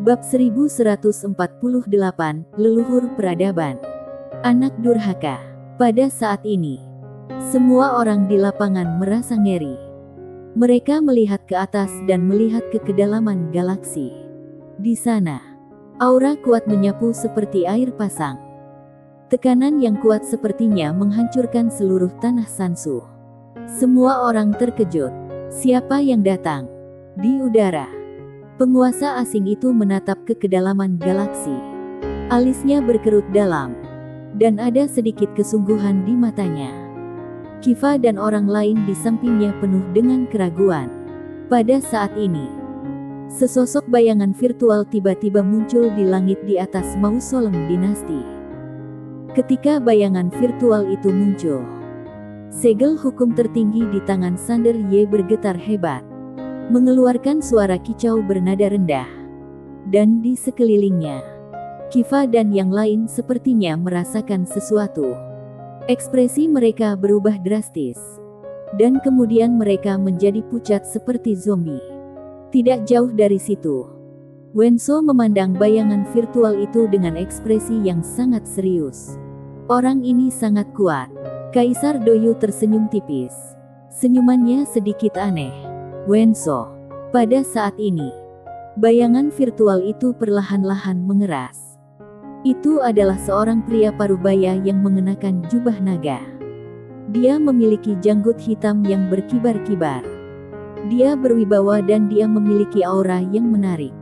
Bab 1148, Leluhur Peradaban. Anak durhaka. Pada saat ini, semua orang di lapangan merasa ngeri. Mereka melihat ke atas dan melihat ke kedalaman galaksi. Di sana, aura kuat menyapu seperti air pasang. Tekanan yang kuat sepertinya menghancurkan seluruh tanah Sansu. Semua orang terkejut. Siapa yang datang? Di udara, penguasa asing itu menatap ke kedalaman galaksi. Alisnya berkerut dalam, dan ada sedikit kesungguhan di matanya. Kiva dan orang lain di sampingnya penuh dengan keraguan. Pada saat ini, sesosok bayangan virtual tiba-tiba muncul di langit di atas mausolem dinasti. Ketika bayangan virtual itu muncul, segel hukum tertinggi di tangan Sander Y bergetar hebat, mengeluarkan suara kicau bernada rendah. Dan di sekelilingnya, Kiva dan yang lain sepertinya merasakan sesuatu. Ekspresi mereka berubah drastis, dan kemudian mereka menjadi pucat seperti zombie. Tidak jauh dari situ, Wenso memandang bayangan virtual itu dengan ekspresi yang sangat serius. Orang ini sangat kuat. Kaisar Doyu tersenyum tipis. Senyumannya sedikit aneh. Wenso. Pada saat ini, bayangan virtual itu perlahan-lahan mengeras. Itu adalah seorang pria parubaya yang mengenakan jubah naga. Dia memiliki janggut hitam yang berkibar-kibar. Dia berwibawa dan dia memiliki aura yang menarik.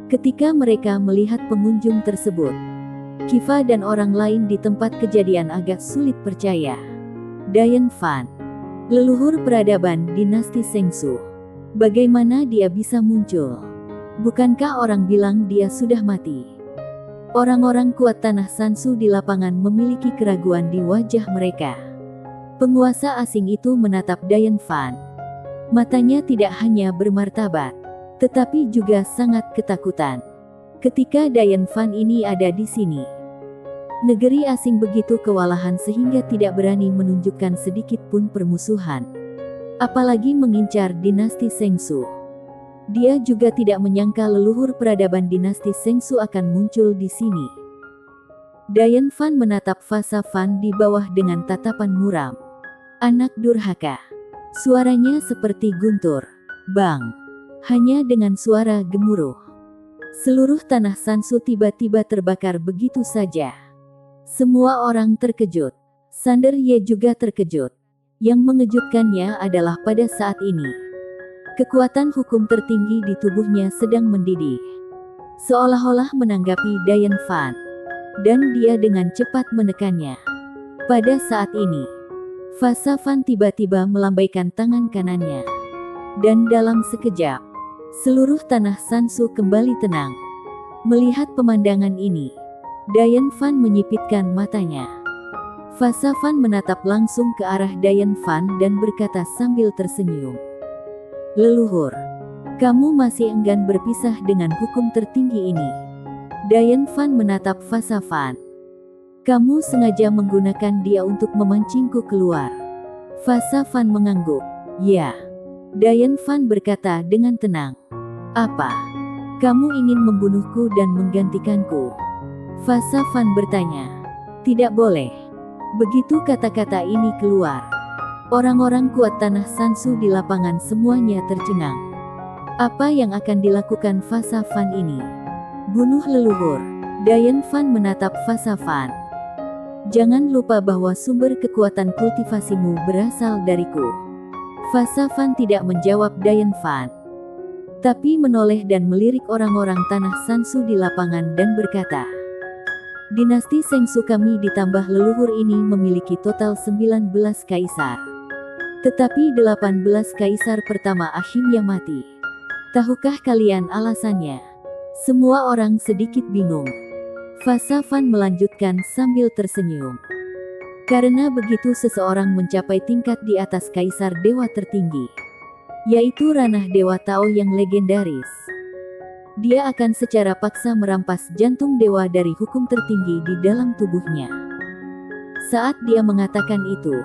Ketika mereka melihat pengunjung tersebut, Kiva dan orang lain di tempat kejadian agak sulit percaya. Dayan Fan, leluhur peradaban dinasti Sengsu. Bagaimana dia bisa muncul? Bukankah orang bilang dia sudah mati? Orang-orang kuat tanah Sansu di lapangan memiliki keraguan di wajah mereka. Penguasa asing itu menatap Dayan Fan. Matanya tidak hanya bermartabat, tetapi juga sangat ketakutan. Ketika Dayan Fan ini ada di sini, negeri asing begitu kewalahan sehingga tidak berani menunjukkan sedikit pun permusuhan, apalagi mengincar dinasti Sengsu. Dia juga tidak menyangka leluhur peradaban dinasti Sengsu akan muncul di sini. Dayan Fan menatap Fasa Fan di bawah dengan tatapan muram. Anak durhaka. Suaranya seperti guntur. Bang. Hanya dengan suara gemuruh, seluruh tanah Sansu tiba-tiba terbakar begitu saja. Semua orang terkejut. Sander Y juga terkejut. Yang mengejutkannya adalah pada saat ini, kekuatan hukum tertinggi di tubuhnya sedang mendidih, seolah-olah menanggapi Dayan Fan, dan dia dengan cepat menekannya. Pada saat ini, Fasa Fan tiba-tiba melambaikan tangan kanannya, dan dalam sekejap, seluruh tanah Sansu kembali tenang. Melihat pemandangan ini, Dayan Fan menyipitkan matanya. Fasa Fan menatap langsung ke arah Dayan Fan dan berkata sambil tersenyum, "Leluhur, kamu masih enggan berpisah dengan hukum tertinggi ini." Dayan Fan menatap Fasa Fan. "Kamu sengaja menggunakan dia untuk memancingku keluar." Fasa Fan mengangguk. "Ya." Dayan Fan berkata dengan tenang. "Apa? Kamu ingin membunuhku dan menggantikanku?" Fasa Fan bertanya. "Tidak boleh." Begitu kata-kata ini keluar, orang-orang kuat tanah Sansu di lapangan semuanya tercengang. Apa yang akan dilakukan Fasa Fan ini? Bunuh leluhur. Dayan Fan menatap Fasa Fan. "Jangan lupa bahwa sumber kekuatan kultivasimu berasal dariku." Fasa Fan tidak menjawab Dayan Fan, tapi menoleh dan melirik orang-orang tanah Sansu di lapangan dan berkata, "Dinasti Sengsu kami ditambah leluhur ini memiliki total 19 kaisar. Tetapi 18 kaisar pertama akhirnya mati. Tahukah kalian alasannya?" Semua orang sedikit bingung. Fasa Fan melanjutkan sambil tersenyum. "Karena begitu seseorang mencapai tingkat di atas kaisar dewa tertinggi, yaitu ranah Dewa Tao yang legendaris, dia akan secara paksa merampas jantung dewa dari hukum tertinggi di dalam tubuhnya." Saat dia mengatakan itu,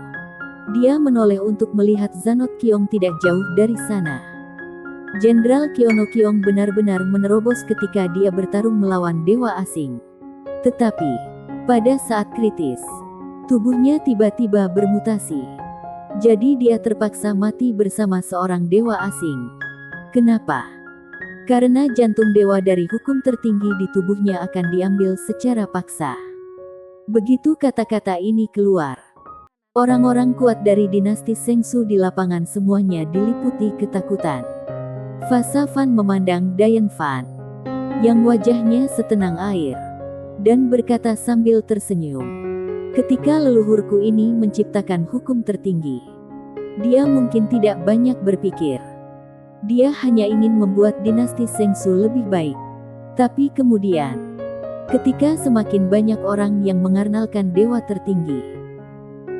dia menoleh untuk melihat Zanot Kiong tidak jauh dari sana. Jenderal Kyono benar-benar menerobos ketika dia bertarung melawan dewa asing. Tetapi, pada saat kritis, tubuhnya tiba-tiba bermutasi. Jadi dia terpaksa mati bersama seorang dewa asing. Kenapa? Karena jantung dewa dari hukum tertinggi di tubuhnya akan diambil secara paksa. Begitu kata-kata ini keluar, orang-orang kuat dari dinasti Sengsu di lapangan semuanya diliputi ketakutan. Fa Safan memandang Dayan Fan, yang wajahnya setenang air, dan berkata sambil tersenyum, ketika leluhurku ini menciptakan hukum tertinggi, dia mungkin tidak banyak berpikir. Dia hanya ingin membuat dinasti Sengsu lebih baik. Tapi kemudian, ketika semakin banyak orang yang mengenalkan dewa tertinggi,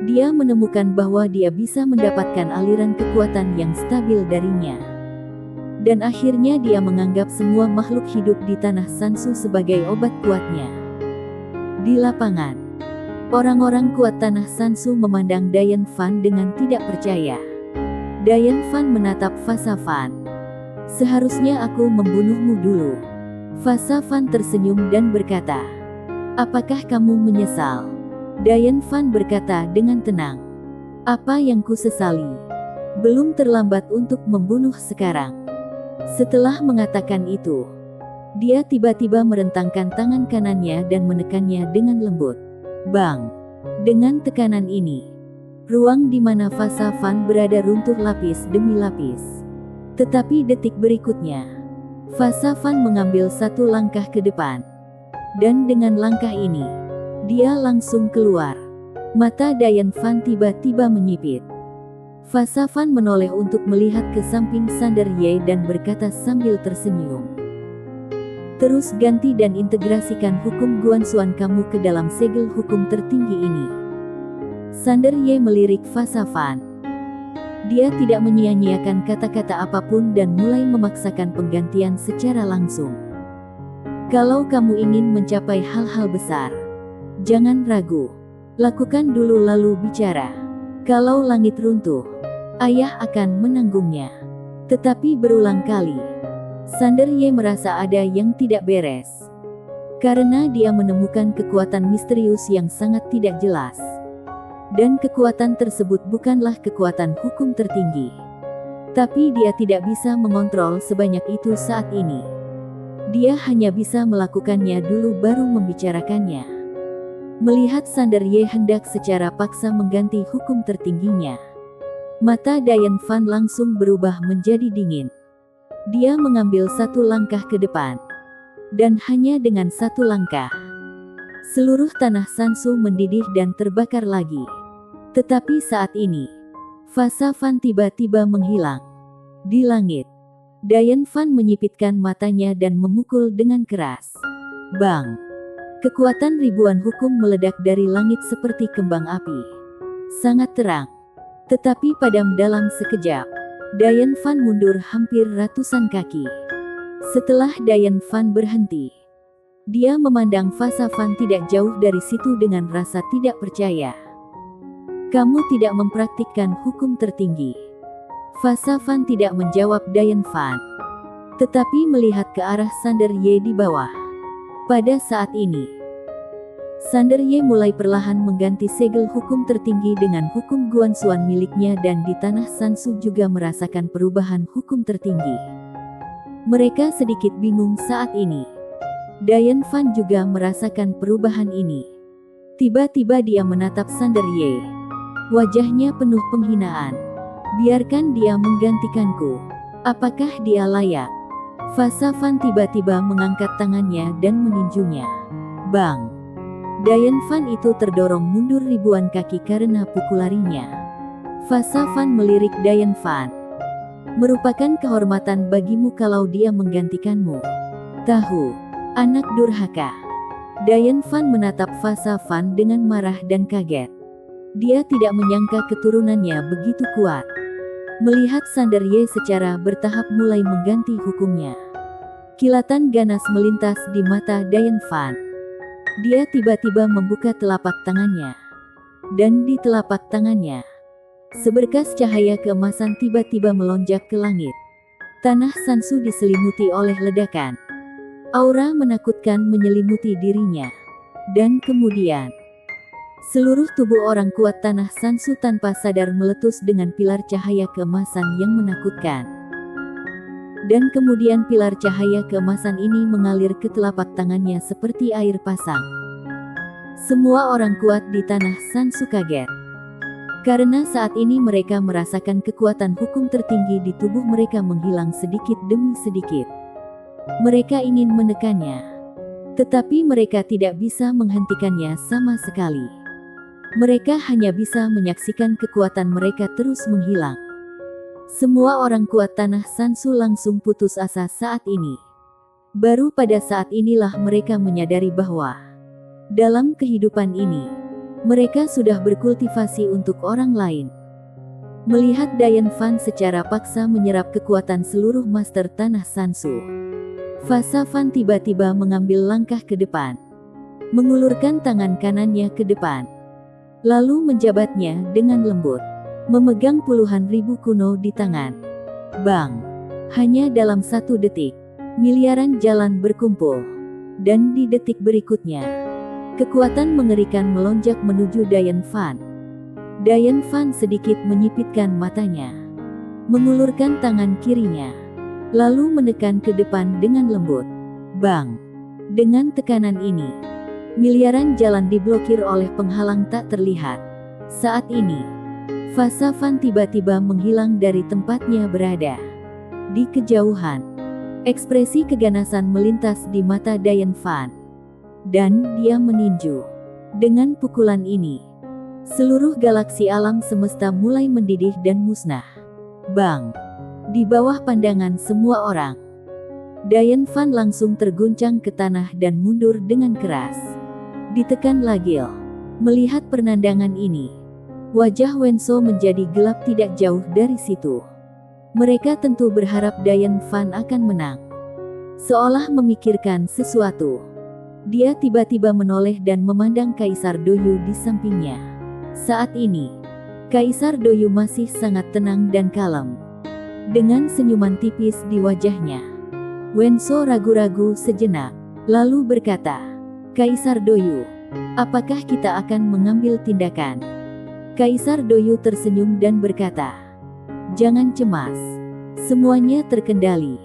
dia menemukan bahwa dia bisa mendapatkan aliran kekuatan yang stabil darinya. Dan akhirnya dia menganggap semua makhluk hidup di tanah Sansu sebagai obat kuatnya. Di lapangan, orang-orang kuat tanah Sansu memandang Dayan Fan dengan tidak percaya. Dayan Fan menatap Fa Safan. Seharusnya aku membunuhmu dulu. Fa Safan tersenyum dan berkata, apakah kamu menyesal? Dayan Fan berkata dengan tenang, apa yang ku sesali? Belum terlambat untuk membunuh sekarang. Setelah mengatakan itu, dia tiba-tiba merentangkan tangan kanannya dan menekannya dengan lembut. Bang! Dengan tekanan ini, ruang di mana Fa Safan berada runtuh lapis demi lapis. Tetapi detik berikutnya, Fa Safan mengambil satu langkah ke depan. Dan dengan langkah ini, dia langsung keluar. Mata Dayan Fan tiba-tiba menyipit. Fa Safan menoleh untuk melihat ke samping Sander Ye dan berkata sambil tersenyum, terus ganti dan integrasikan hukum Guanxuan kamu ke dalam segel hukum tertinggi ini. Sander Ye melirik Fa Safan. Dia tidak menyia-nyiakan kata-kata apapun dan mulai memaksakan penggantian secara langsung. Kalau kamu ingin mencapai hal-hal besar, jangan ragu. Lakukan dulu lalu bicara. Kalau langit runtuh, ayah akan menanggungnya. Tetapi berulang kali, Sander Ye merasa ada yang tidak beres. Karena dia menemukan kekuatan misterius yang sangat tidak jelas. Dan kekuatan tersebut bukanlah kekuatan hukum tertinggi. Tapi dia tidak bisa mengontrol sebanyak itu saat ini. Dia hanya bisa melakukannya dulu baru membicarakannya. Melihat Sander Ye hendak secara paksa mengganti hukum tertingginya, mata Dayan Fan langsung berubah menjadi dingin. Dia mengambil satu langkah ke depan. Dan hanya dengan satu langkah, seluruh tanah Sansu mendidih dan terbakar lagi. Tetapi saat ini, Fa Safan tiba-tiba menghilang. Di langit, Dayan Fan menyipitkan matanya dan memukul dengan keras. Bang! Kekuatan ribuan hukum meledak dari langit seperti kembang api. Sangat terang. Tetapi padam dalam sekejap. Dayan Fan mundur hampir ratusan kaki. Setelah Dayan Fan berhenti, dia memandang Fa Safan tidak jauh dari situ dengan rasa tidak percaya. Kamu tidak mempraktikkan hukum tertinggi. Fa Safan tidak menjawab Dayan Fan, tetapi melihat ke arah Sander Ye di bawah. Pada saat ini, Sander Ye mulai perlahan mengganti segel hukum tertinggi dengan hukum Guanxuan miliknya dan di tanah Sansu juga merasakan perubahan hukum tertinggi. Mereka sedikit bingung saat ini. Dayan Fan juga merasakan perubahan ini. Tiba-tiba dia menatap Sander Ye. Wajahnya penuh penghinaan. Biarkan dia menggantikanku. Apakah dia layak? Fa Safan tiba-tiba mengangkat tangannya dan meninjunya. Bang! Dayan Fan itu terdorong mundur ribuan kaki karena pukularinya. Fa Safan melirik Dayan Fan. Merupakan kehormatan bagimu kalau dia menggantikanmu. Tahu, anak durhaka. Dayan Fan menatap Fa Safan dengan marah dan kaget. Dia tidak menyangka keturunannya begitu kuat. Melihat Sander Ye secara bertahap mulai mengganti hukumnya, kilatan ganas melintas di mata Dayan Fan. Dia tiba-tiba membuka telapak tangannya. Dan di telapak tangannya, seberkas cahaya keemasan tiba-tiba melonjak ke langit. Tanah Sansu diselimuti oleh ledakan. Aura menakutkan menyelimuti dirinya. Dan kemudian, seluruh tubuh orang kuat Tanah Sansu tanpa sadar meletus dengan pilar cahaya keemasan yang menakutkan. Dan kemudian pilar cahaya keemasan ini mengalir ke telapak tangannya seperti air pasang. Semua orang kuat di Tanah Sansu kaget. Karena saat ini mereka merasakan kekuatan hukum tertinggi di tubuh mereka menghilang sedikit demi sedikit. Mereka ingin menekannya, tetapi mereka tidak bisa menghentikannya sama sekali. Mereka hanya bisa menyaksikan kekuatan mereka terus menghilang. Semua orang kuat Tanah Sansu langsung putus asa saat ini. Baru pada saat inilah mereka menyadari bahwa dalam kehidupan ini, mereka sudah berkultivasi untuk orang lain. Melihat Dian Fan secara paksa menyerap kekuatan seluruh master Tanah Sansu, Fa Fan tiba-tiba mengambil langkah ke depan, mengulurkan tangan kanannya ke depan, lalu menjabatnya dengan lembut, memegang puluhan ribu kuno di tangan. Bang! Hanya dalam 1 detik, miliaran jalan berkumpul. Dan di detik berikutnya, kekuatan mengerikan melonjak menuju Dian Fan. Dian Fan sedikit menyipitkan matanya, mengulurkan tangan kirinya, lalu menekan ke depan dengan lembut. Bang! Dengan tekanan ini, miliaran jalan diblokir oleh penghalang tak terlihat. Saat ini, Fa Fan tiba-tiba menghilang dari tempatnya berada. Di kejauhan, ekspresi keganasan melintas di mata Dian Fan. Dan dia meninju. Dengan pukulan ini, seluruh galaksi alam semesta mulai mendidih dan musnah. Bang! Di bawah pandangan semua orang, Dian Fan langsung terguncang ke tanah dan mundur dengan keras. Ditekan lagi. Melihat penandangan ini, wajah Wenso menjadi gelap tidak jauh dari situ. Mereka tentu berharap Dian Fan akan menang. Seolah memikirkan sesuatu, dia tiba-tiba menoleh dan memandang Kaisar Doyu di sampingnya. Saat ini, Kaisar Doyu masih sangat tenang dan kalem, dengan senyuman tipis di wajahnya. Wenso ragu-ragu sejenak, lalu berkata, "Kaisar Doyu, apakah kita akan mengambil tindakan?" Kaisar Doyu tersenyum dan berkata, "Jangan cemas. Semuanya terkendali,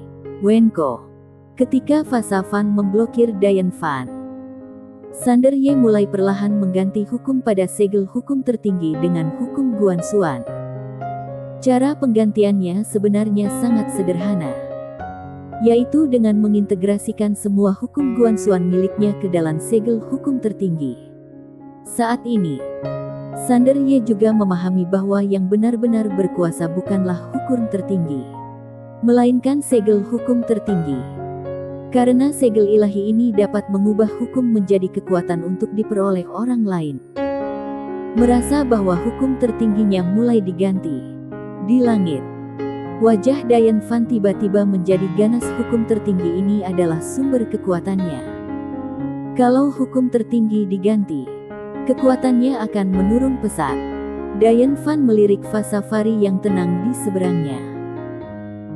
Wenko." Ketika Fa Fan memblokir Dian Fan, Sander Ye mulai perlahan mengganti hukum pada segel hukum tertinggi dengan hukum Guan Xuan. Cara penggantiannya sebenarnya sangat sederhana, yaitu dengan mengintegrasikan semua hukum Guan Xuan miliknya ke dalam segel hukum tertinggi. Saat ini, Sander Ye juga memahami bahwa yang benar-benar berkuasa bukanlah hukum tertinggi, melainkan segel hukum tertinggi. Karena segel ilahi ini dapat mengubah hukum menjadi kekuatan untuk diperoleh orang lain. Merasa bahwa hukum tertingginya mulai diganti. Di langit, wajah Dian Fan tiba-tiba menjadi ganas. Hukum tertinggi ini adalah sumber kekuatannya. Kalau hukum tertinggi diganti, kekuatannya akan menurun pesat. Dian Fan melirik Fa Safari yang tenang di seberangnya.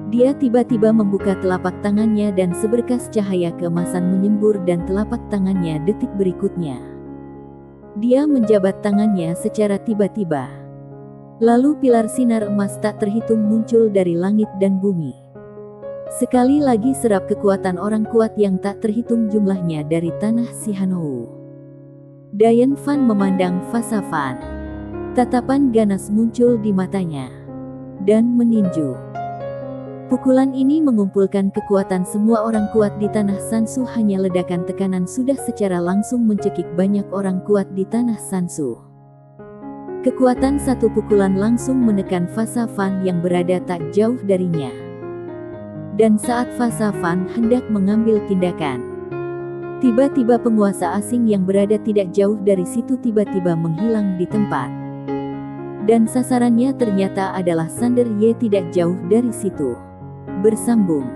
Dia tiba-tiba membuka telapak tangannya dan seberkas cahaya keemasan menyembur dan telapak tangannya detik berikutnya. Dia menjabat tangannya secara tiba-tiba. Lalu pilar sinar emas tak terhitung muncul dari langit dan bumi. Sekali lagi serap kekuatan orang kuat yang tak terhitung jumlahnya dari tanah Sihanou. Dian Fan memandang Fa Fan. Tatapan ganas muncul di matanya. Dan meninju. Pukulan ini mengumpulkan kekuatan semua orang kuat di tanah Sansu. Hanya ledakan tekanan sudah secara langsung mencekik banyak orang kuat di tanah Sansu. Kekuatan satu pukulan langsung menekan Fa Fan yang berada tak jauh darinya. Dan saat Fa Fan hendak mengambil tindakan, tiba-tiba penguasa asing yang berada tidak jauh dari situ tiba-tiba menghilang di tempat. Dan sasarannya ternyata adalah Sander Ye tidak jauh dari situ. Bersambung.